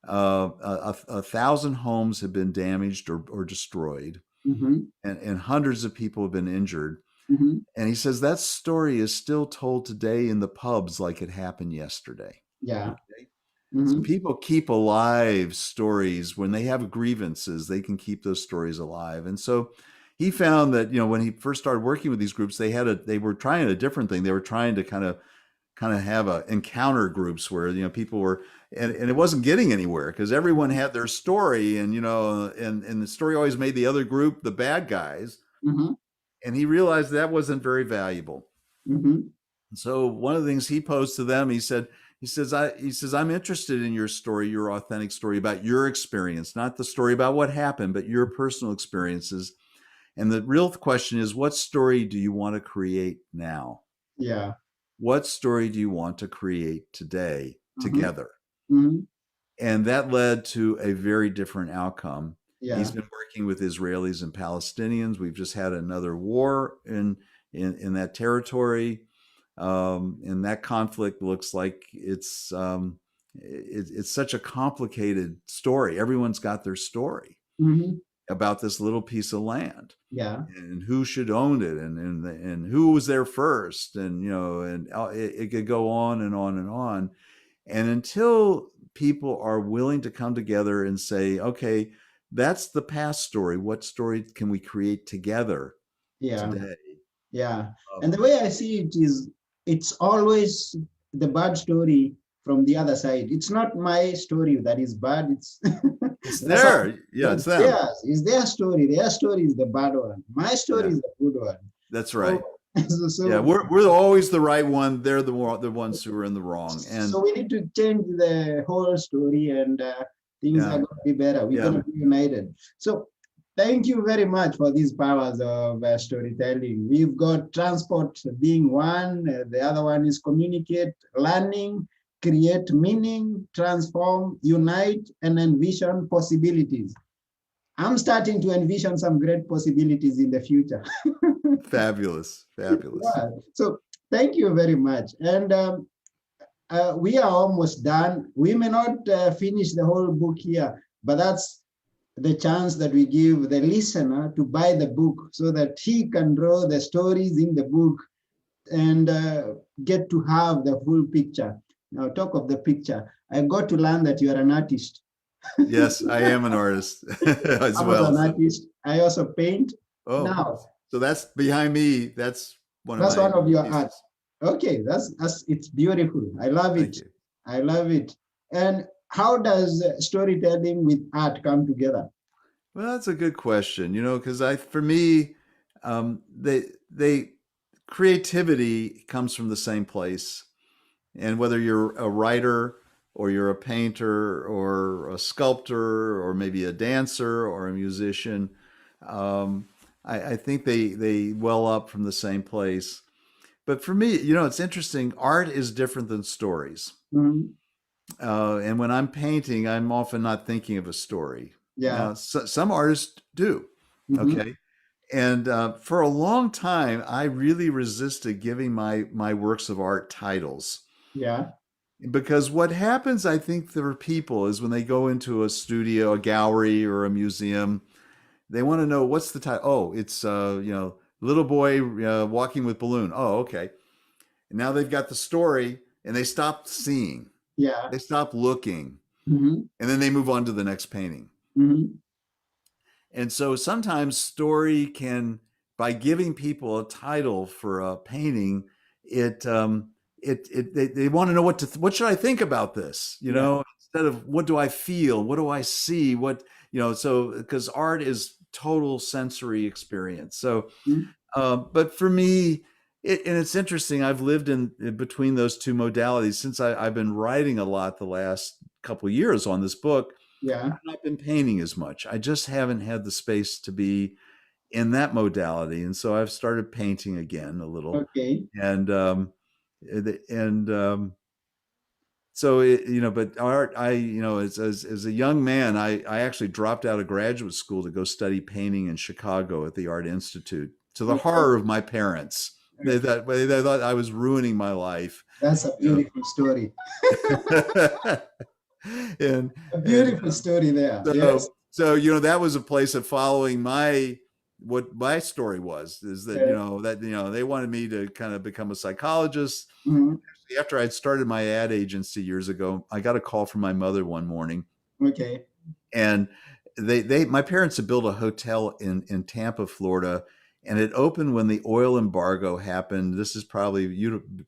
1,000 homes had been damaged or destroyed, Mm-hmm. and hundreds of people have been injured. Mm-hmm. And he says that story is still told today in the pubs like it happened yesterday. Yeah. Okay. So Mm-hmm. people keep alive stories when they have grievances. They can keep those stories alive. And so he found that when he first started working with these groups, they were trying a different thing. They were trying to kind of have a encounter groups where people were, and it wasn't getting anywhere because everyone had their story, and and the story always made the other group the bad guys. Mm-hmm. And he realized that wasn't very valuable. Mm-hmm. So one of the things he posed to them, he says, I'm interested in your story, your authentic story about your experience, not the story about what happened, but your personal experiences. And the real question is, what story do you want to create now? Yeah. What story do you want to create today Mm-hmm. together? Mm-hmm. And that led to a very different outcome. He's Yeah. been working with Israelis and Palestinians. We've just had another war in that territory. And that conflict looks like it's such a complicated story. Everyone's got their story Mm-hmm. about this little piece of land Yeah. and who should own it, and who was there first, and it could go on and on and on. And until people are willing to come together and say, okay, that's the past story, what story can we create together Yeah. today? Yeah. And um, the way I see it is, it's always the bad story from the other side. It's not my story that is bad. It's it's that's how there, yeah, it's it's them. theirs. It's their story. Their story is the bad one. My story Yeah, is the good one. that's So, right. Yeah, so, we're always the right one. They're the ones who are in the wrong. And so we need to change the whole story, and things are yeah, going to be better. We're yeah. going to be united. So thank you very much for these powers of storytelling. We've got transport being one, the other one is communicate, learning, create meaning, transform, unite, and envision possibilities. I'm starting to envision some great possibilities in the future. Fabulous, fabulous. Yeah. So thank you very much. And we are almost done. We may not finish the whole book here, but that's the chance that we give the listener to buy the book so that he can draw the stories in the book and get to have the full picture. Now, talk of the picture. I got to learn that you are an artist. Yes, I am an artist as I was well. an So, artist. I also paint. oh, Now, so that's behind me. That's one of that's my one of your art. pieces. Okay, that's it's beautiful. I love Thank it. you. I love it. And how does storytelling with art come together? Well, that's a good question. Because for me, they creativity comes from the same place. And whether you're a writer or you're a painter or a sculptor or maybe a dancer or a musician, I think they well up from the same place. But for me, it's interesting. Art is different than stories. Mhm. And when I'm painting, I'm often not thinking of a story. Yeah. Now, some artists do. Mhm. Okay. And for a long time, I really resisted giving my works of art titles. Yeah. Because what happens, I think, for people is when they go into a studio, a gallery, or a museum, they want to know what's the title. Oh, it's little boy walking with balloon. Oh, okay. And now they've got the story, and they stop seeing, Yeah. they stop looking, Mhm. and then they move on to the next painting. Mhm. And so sometimes story can, by giving people a title for a painting, it they want to know what should I think about this, Yeah. instead of what do I feel, what do I see, what, so because art is total sensory experience. So but for me, and it's interesting, I've lived in between those two modalities since I've been writing a lot the last couple of years on this book. Yeah. I've not been painting as much. I just haven't had the space to be in that modality. And so I've started painting again a little. Okay. And, and, so but art, as a young man, I actually dropped out of graduate school to go study painting in Chicago at the Art Institute, to the Okay. horror of my parents. They thought I was ruining my life. That's a beautiful story. and A and beautiful story there. Yes. so that was a place of following what my story was, is that Yeah. they wanted me to kind of become a psychologist. Mhm. After I'd started my ad agency years ago, I got a call from my mother one morning, Okay. and my parents had built a hotel in Tampa, Florida, and it opened when the oil embargo happened. This is probably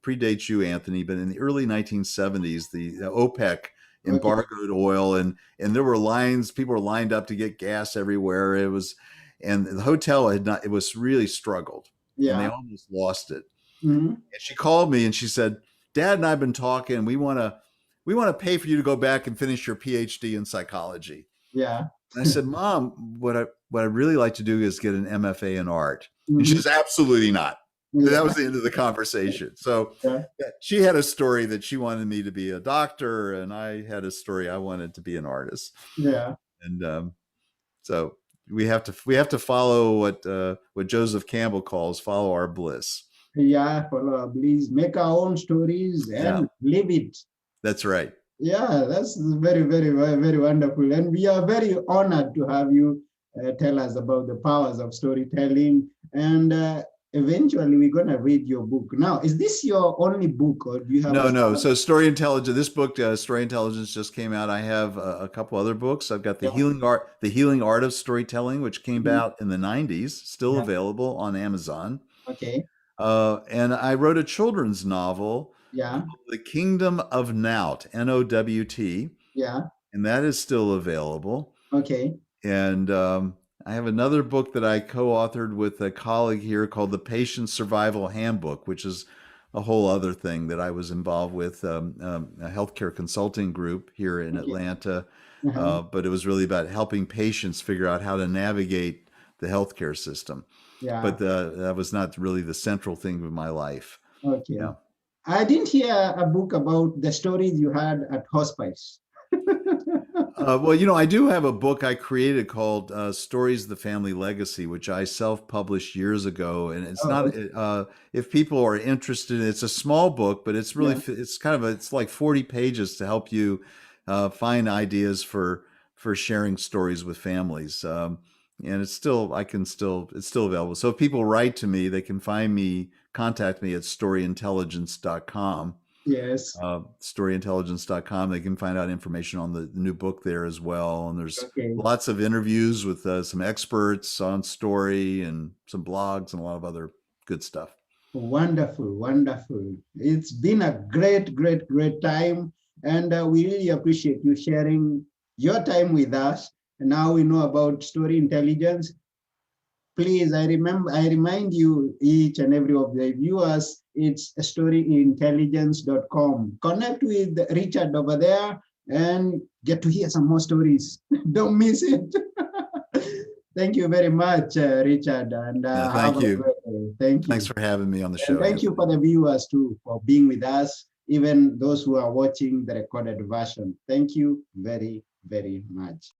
predates you, Anthony, but in the early 1970s, the OPEC Okay. embargoed oil, and there were lines. People were lined up to get gas everywhere. And the hotel it was really struggled, and they Yeah. almost lost it. Hmm. And she called me and she said, "Dad and I've been talking. We want to pay for you to go back and finish your PhD in psychology." Yeah. And I said, "Mom, what I really like to do is get an MFA in art." And she Hmm. says, "Absolutely not." And that Yeah. was the end of the conversation. So Yeah. she had a story that she wanted me to be a doctor, and I had a story I wanted to be an artist. Yeah. And so we have to follow what Joseph Campbell calls follow our bliss. Yeah. Follow, please make our own stories Yeah, and live it. that's right. Yeah, that's very, very, very, very wonderful. And we are very honored to have you tell us about the powers of storytelling. And eventually, we're going to read your book. Now, is this your only book, or do you have No, a? no. So Story Intelligence, this book, Story Intelligence, just came out. I have a couple other books. I've got Yeah. The Healing Art of Storytelling, which came Mhm. out in the 90s, still Yeah. available on Amazon. Okay. And I wrote a children's novel Yeah. called The Kingdom of Nowt, Nowt, Yeah. and that is still available. Okay. And I have another book that I co-authored with a colleague here called The Patient Survival Handbook, which is a whole other thing that I was involved with, a healthcare consulting group here in Okay. Atlanta. Uh-huh. But it was really about helping patients figure out how to navigate the healthcare system. Yeah. But that was not really the central thing of my life. Okay. Yeah. I didn't hear a book about the stories you had at hospice. Well, I do have a book I created called Stories of the Family Legacy, which I self-published years ago. And it's Oh, not, if people are interested, it's a small book, but it's really, yeah. it's like 40 pages to help you find ideas for sharing stories with families. And it's still available. So if people write to me, they can contact me at storyintelligence.com. Yes. Storyintelligence.com. They can find out information on the new book there as well. And there's Okay. lots of interviews with some experts on story and some blogs and a lot of other good stuff. Wonderful, wonderful. It's been a great, great, great time. And we really appreciate you sharing your time with us. And now we know about story intelligence. Please, I remind you, each and every of the viewers, it's storyintelligence.com. Connect with Richard over there and get to hear some more stories. Don't miss it. Thank you very much, Richard, and Yeah, have thank a you. great day. Thank Thanks you. for having me on the And show, thank you Anthony. for the viewers too for being with us, even those who are watching the recorded version. Thank you very, very much.